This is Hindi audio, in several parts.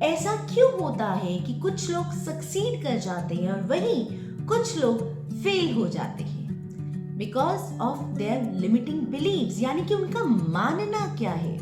ऐसा क्यों होता है कि कुछ लोग सक्सीड कर जाते हैं और वहीं कुछ लोग फेल हो जाते हैं? Because of their limiting beliefs, यानी कि उनका मानना क्या है।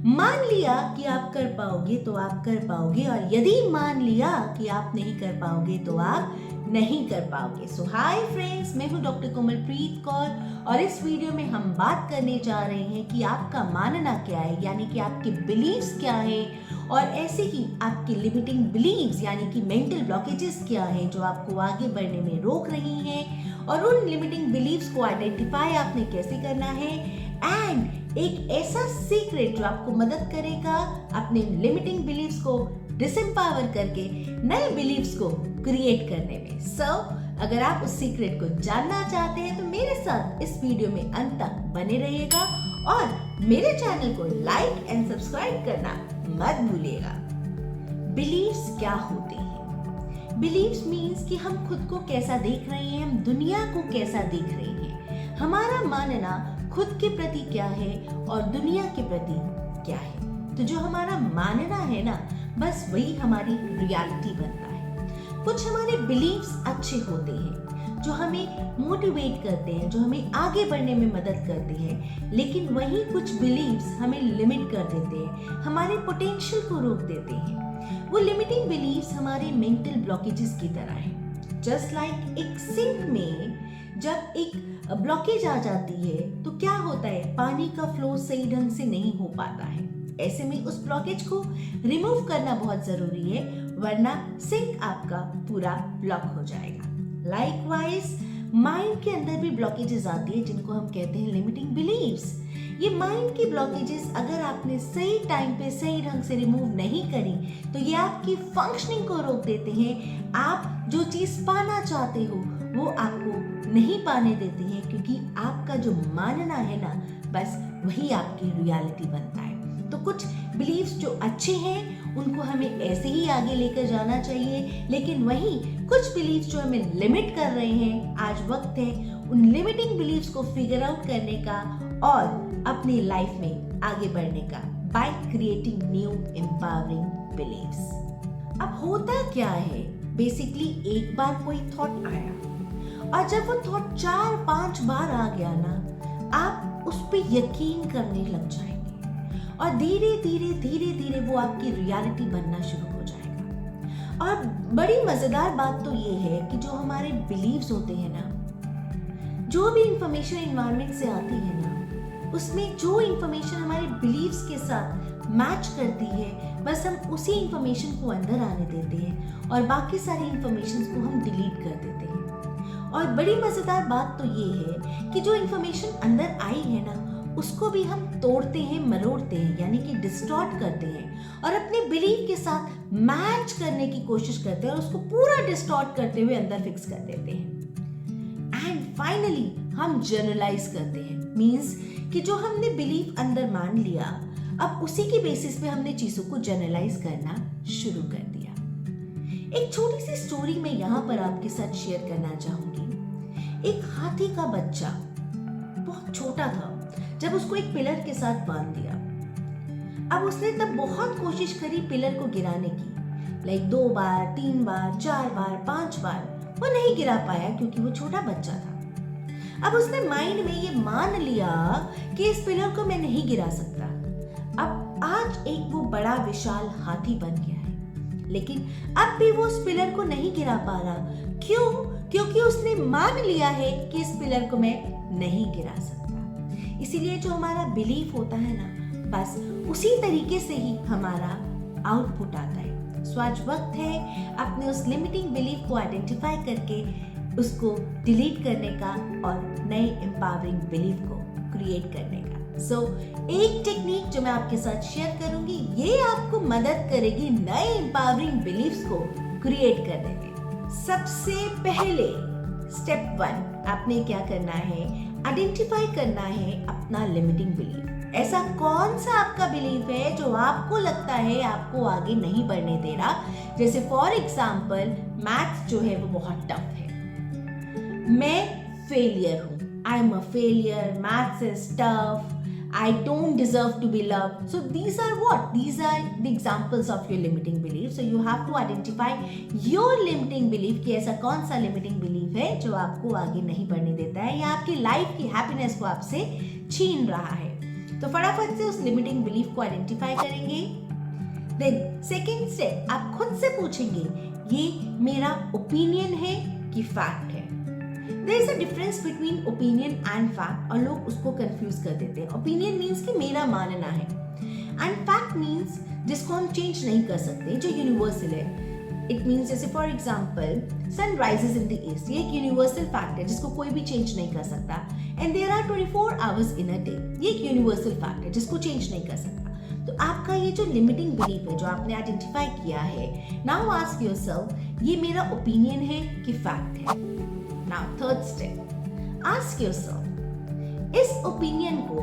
मान लिया कि आप कर पाओगे तो आप कर पाओगे, और यदि मान लिया कि आप नहीं कर पाओगे तो आप नहीं कर पाओगे। सो हाय फ्रेंड्स, मैं हूं डॉक्टर कोमलप्रीत कौर और इस वीडियो में हम बात करने जा रहे हैं कि आपका मानना क्या है, यानी कि आपके बिलीव्स क्या है, और ऐसे ही आपकी लिमिटिंग बिलीव्स यानी कि मेंटल ब्लॉकेजेस क्या हैं जो आपको आगे बढ़ने में रोक रही हैं, और उन लिमिटिंग बिलीव्स को आइडेंटिफाई आपने कैसे करना है, एंड एक ऐसा सीक्रेट जो आपको मदद करेगा अपने लिमिटिंग बिलीव्स को डिसएम्पावर करके नए बिलीव्स को क्रिएट करने में। अगर आप उस सीक्रेट को जानना चाहते हैं तो मेरे साथ इस वीडियो में अंत तक बने रहिएगा और मेरे चैनल को लाइक एंड सब्सक्राइब करना मत भूलिएगा। बिलीव्स क्या होते हैं? बिलीव्स मीन्स कि हम खुद को कैसा देख रहे हैं, हम दुनिया को कैसा देख रहे हैं, हमारा मानना खुद के प्रति क्या है और दुनिया के प्रति क्या है। तो जो हमारा मानना है ना, बस वही हमारी रियलिटी बनता है। कुछ हमारे बिलीव्स अच्छे होते हैं जो हमें मोटिवेट करते हैं, जो हमें आगे बढ़ने में मदद करते हैं, लेकिन वहीं कुछ बिलीव्स हमें लिमिट कर देते हैं, हमारे पोटेंशियल को रोक देते हैं। वो लिमिटिंग बिलीव्स हमारे मेंटल ब्लॉकेजेस की तरह हैं। जस्ट लाइक एक सिंक में जब एक ब्लॉकेज आ जाती है तो क्या होता है, पानी का फ्लो सही ढंग से नहीं हो पाता है। ऐसे में उस ब्लॉकेज को रिमूव करना बहुत जरूरी है, वरना सिंक आपका पूरा ब्लॉक हो जाएगा। लाइकवाइज माइंड के अंदर भी ब्लॉकेजेस आती है जिनको हम कहते हैं लिमिटिंग बिलीव्स। ये माइंड की ब्लॉकेजेस अगर आपने सही टाइम पे सही ढंग से रिमूव नहीं करी तो ये आपकी फंक्शनिंग को रोक देते हैं। आप जो चीज पाना चाहते हो वो आपको नहीं पाने देते हैं, क्योंकि आपका जो मानना है ना, बस वही आपकी रियलिटी बनता है। तो कुछ बिलीव्स जो अच्छे हैं उनको हमें ऐसे ही आगे लेकर जाना चाहिए, लेकिन वहीं कुछ बिलीव्स जो हमें लिमिट कर रहे हैं, आज वक्त है उन लिमिटिंग बिलीव्स को फिगर आउट करने का और अपनी लाइफ में आगे बढ़ने का, by creating new empowering beliefs. अब होता क्या है, बेसिकली एक बार कोई थॉट आया और जब वो थॉट 4-5 बार आ गया ना, आप उस पर यकीन करने लग जाएंगे और धीरे धीरे वो आपकी रियलिटी बनना शुरू हो जाएगा। और बड़ी मजेदार बात तो ये है कि जो हमारे बिलीव्स होते हैं ना, जो भी इंफॉर्मेशन एनवायरनमेंट से आती है ना, उसमें जो इंफॉर्मेशन हमारे बिलीव्स के साथ मैच करती है, बस हम उसी इंफॉर्मेशन को अंदर आने देते हैं और बाकी सारी इंफॉर्मेशन को हम डिलीट कर देते हैं। और बड़ी मजेदार बात तो ये है कि जो इंफॉर्मेशन अंदर आई है ना, उसको भी हम तोड़ते हैं, मरोड़ते हैं, यानी कि डिस्टॉर्ट करते हैं और अपने बिलीव के साथ मैच करने की कोशिश करते हैं और उसको पूरा डिस्टॉर्ट करते हुए अंदर फिक्स कर देते हैं। एंड फाइनली हम जनरलाइज करते हैं, मींस कि जो हमने बिलीव अंदर मान लिया, अब उसी की बेसिस पे हमने चीजों को जनरलाइज करना शुरू कर दिया। एक छोटी सी स्टोरी मैं यहाँ पर आपके साथ शेयर करना चाहूंगी। एक हाथी का बच्चा बहुत छोटा था जब उसको एक पिलर के साथ बांध दिया। अब उसने तब बहुत कोशिश करी पिलर को गिराने की, लाइक 2 बार, 3 बार, 4 बार, 5 बार, वो नहीं गिरा पाया क्योंकि वो छोटा बच्चा था। अब उसने माइंड में ये मान लिया कि इस पिलर को मैं नहीं गिरा सकता। अब आज एक वो बड़ा विशाल हाथी बन गया है, लेकिन अब भी वो उस पिलर को नहीं गिरा पा रहा। क्यों? क्योंकि उसने मान लिया है कि इस पिलर को मैं नहीं गिरा सकता। इसीलिए जो हमारा बिलीफ होता है ना, बस उसी तरीके से ही हमारा आउटपुट आता है। सो आज वक्त है अपने उस लिमिटिंग बिलीफ को आइडेंटिफाई करके उसको डिलीट करने का और नए एम्पावरिंग बिलीफ को क्रिएट करने का। एक टेक्निक जो मैं आपके साथ शेयर करूंगी, ये आपको मदद करेगी नए एम्पावरिंग बिलीफ्स को क्रिएट करने में। सबसे पहले स्टेप 1 आपने क्या करना है, आइडेंटिफाई करना है अपना लिमिटिंग बिलीफ। ऐसा कौन सा आपका बिलीफ है जो आपको लगता है आपको आगे नहीं बढ़ने दे रहा। जैसे फॉर एग्जाम्पल, मैथ्स जो है वो बहुत टफ है, मैं फेलियर हूँ, आई am a failure, maths is tough, I don't deserve to be loved. So these are what? These are the examples of your limiting belief. So you have to identify your limiting belief कि ऐसा कौन सा limiting belief है जो आपको आगे नहीं बढ़ने देता है या आपकी लाइफ की हैप्पीनेस को आपसे छीन रहा है. तो फटाफट से उस लिमिटिंग बिलीफ को आइडेंटिफाई करेंगे. देन सेकेंड स्टेप, आप खुद से पूछेंगे ये मेरा ओपिनियन है कि फैक्ट है. There is a difference between opinion and fact और लोग उसको कंफ्यूज कर देते हैं. ओपिनियन मीन्स कि मेरा मानना है एंड फैक्ट मीन्स जिसको हम चेंज नहीं कर सकते, जो यूनिवर्सल है. इट मीन्स जैसे for example sun rises in the east, ये एक यूनिवर्सल फैक्ट है जिसको कोई भी चेंज नहीं कर सकता. And there are 24 hours in a day, ये एक यूनिवर्सल फैक्ट है जिसको चेंज नहीं कर सकता. तो आपका ये जो लिमिटिंग बिलीफ है जो आपने आइडेंटिफाई किया है, नाउ आस्क योरसेल्फ ये मेरा ओपिनियन है कि फैक्ट है. Now third step, ask yourself इस ओपिनियन को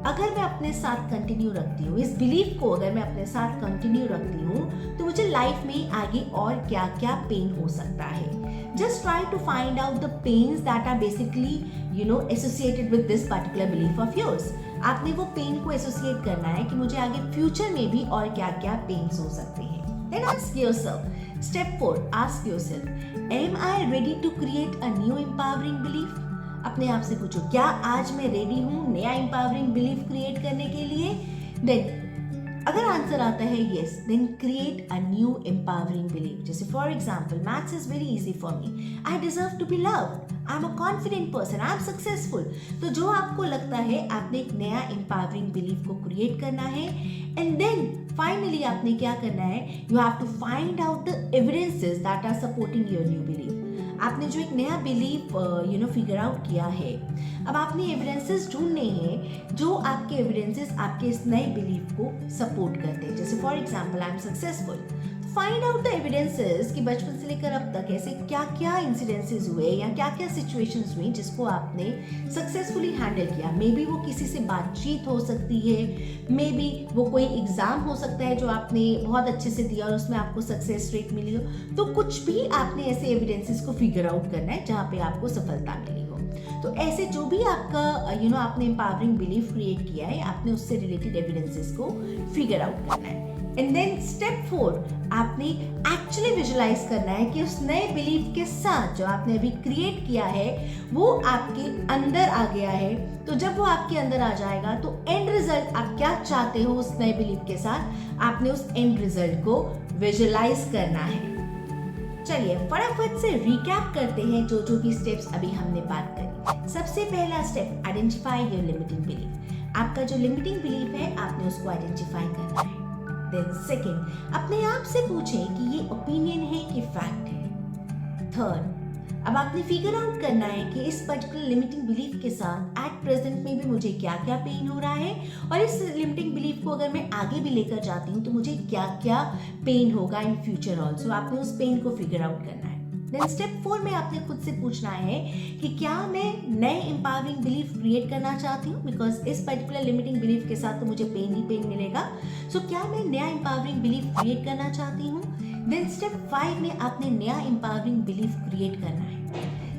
अगर मैं अपने साथ कंटिन्यू रखती हूँ, इस बिलीफ को अगर मैं अपने साथ कंटिन्यू रखती हूँ तो मुझे लाइफ में आगे और क्या क्या पेन हो सकता है. Just try to find out the pains that are basically, associated with this particular belief of yours. आपने वो पेन को एसोसिएट करना है कि मुझे आगे फ्यूचर में भी और क्या क्या पेन्स हो सकते हैं. Then ask yourself, step 4, ask yourself, am I ready to create a new empowering belief? अपने आप से पूछो क्या आज मैं रेडी हूँ नया एम्पावरिंग बिलीफ क्रिएट करने के लिए. देन अगर आंसर आता है yes, then create a new empowering belief. जैसे for example, maths is very easy for me, I deserve to be loved, I am a confident person, I am successful. तो जो आपको लगता है आपने एक नया एम्पावरिंग बिलीफ को क्रिएट करना है. एंड देन फाइनली आपने क्या करना है, you have to find out the evidences that are supporting your new belief. आपने जो एक नया बिलीफ फिगर आउट किया है, अब आपने एविडेंसेस ढूंढने हैं जो आपके एविडेंसेस आपके इस नए बिलीफ को सपोर्ट करते हैं. जैसे for example, I am successful, find out the evidences कि बचपन से लेकर अब तक ऐसे क्या क्या इंसिडेंसेस हुए या क्या क्या सिचुएशंस हुई जिसको आपने सक्सेसफुली हैंडल किया. मे बी वो किसी से बातचीत हो सकती है, मे बी वो कोई एग्जाम हो सकता है जो आपने बहुत अच्छे से दिया और उसमें आपको सक्सेस रेट मिली हो. तो कुछ भी आपने ऐसे एविडेंसेस को फिगर आउट करना है जहाँ पे आपको सफलता मिली हो. तो ऐसे जो भी आपका आपने एम्पावरिंग बिलीफ क्रिएट किया है, आपने उससे रिलेटेड एविडेंसेस को फिगर आउट करना है. एंड देन स्टेप 4, आपने एक्चुअली विजुलाइज करना है कि उस नए बिलीफ के साथ जो आपने अभी क्रिएट किया है वो आपके अंदर आ गया है. तो जब वो आपके अंदर आ जाएगा तो एंड रिजल्ट आप क्या चाहते हो उस नए बिलीफ के साथ, आपने उस एंड रिजल्ट को विजुलाइज करना है. चलिए फटाफट से रिकैप करते हैं जो जो भी स्टेप्स अभी हमने बात करी. सबसे पहला step, identify your limiting belief. आपका जो लिमिटिंग बिलीफ है आपने उसको आइडेंटिफाई करना है. देन सेकेंड, अपने आप से पूछें कि ये ओपिनियन है कि फैक्ट है. थर्ड, अब आपने फिगर आउट करना है कि इस पर्टिकुलर लिमिटिंग बिलीफ के साथ एट प्रेजेंट में भी मुझे क्या क्या पेन हो रहा है और इस लिमिटिंग बिलीफ को अगर मैं आगे भी लेकर जाती हूँ तो मुझे क्या क्या पेन होगा इन फ्यूचर ऑल्सो. आपने उस पेन को फिगर आउट करना है. देन स्टेप 4 में आपने खुद से पूछना है कि क्या मैं नए एम्पावरिंग बिलीफ क्रिएट करना चाहती हूँ, बिकॉज इस पर्टिकुलर लिमिटिंग बिलीफ के साथ तो मुझे पेन ही पेन मिलेगा. सो क्या मैं नया एम्पावरिंग बिलीफ क्रिएट करना चाहती हूँ. देन स्टेप 5 में आपने नया एम्पावरिंग बिलीफ क्रिएट करना है.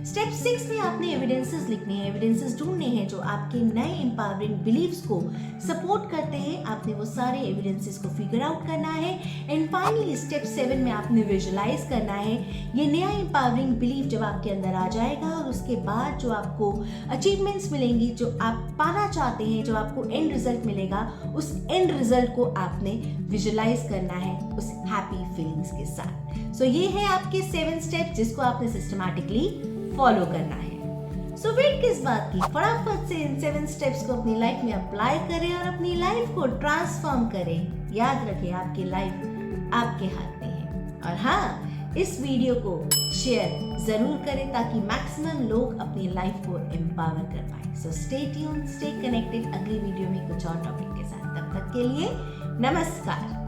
स्टेप 6 में आपने एविडेंसेस लिखने हैं, एविडेंसेस ढूंढने हैं जो आपके नए एम्पावरिंग बिलीव्स को सपोर्ट करते हैं. आपने वो सारे एविडेंसेस को फिगर आउट करना है. एंड फाइनली स्टेप 7 में आपने विजुलाइज करना है ये नया एम्पावरिंग बिलीफ जब आपके अंदर आ जाएगा और उसके बाद जो आपको अचीवमेंट्स मिलेंगी, जो आप पाना चाहते हैं, जो आपको एंड रिजल्ट मिलेगा, उस एंड रिजल्ट को आपने विजुलाइज करना है उस हैप्पी फीलिंग्स के साथ. सो ये है आपके 7 स्टेप जिसको आपने सिस्टमैटिकली फॉलो करना है. सो वेट किस बात की, फटाफट से इन 7 स्टेप्स को अपनी लाइफ में अप्लाई करें और अपनी लाइफ को ट्रांसफॉर्म करें. याद रखें आपकी लाइफ आपके हाथ में है. और हाँ, इस वीडियो को शेयर जरूर करें ताकि मैक्सिमम लोग अपनी लाइफ को एम्पावर कर पाए. So stay tuned, stay connected अगली वीडियो में कुछ और टॉपिक के साथ. तब तक के लिए नमस्कार.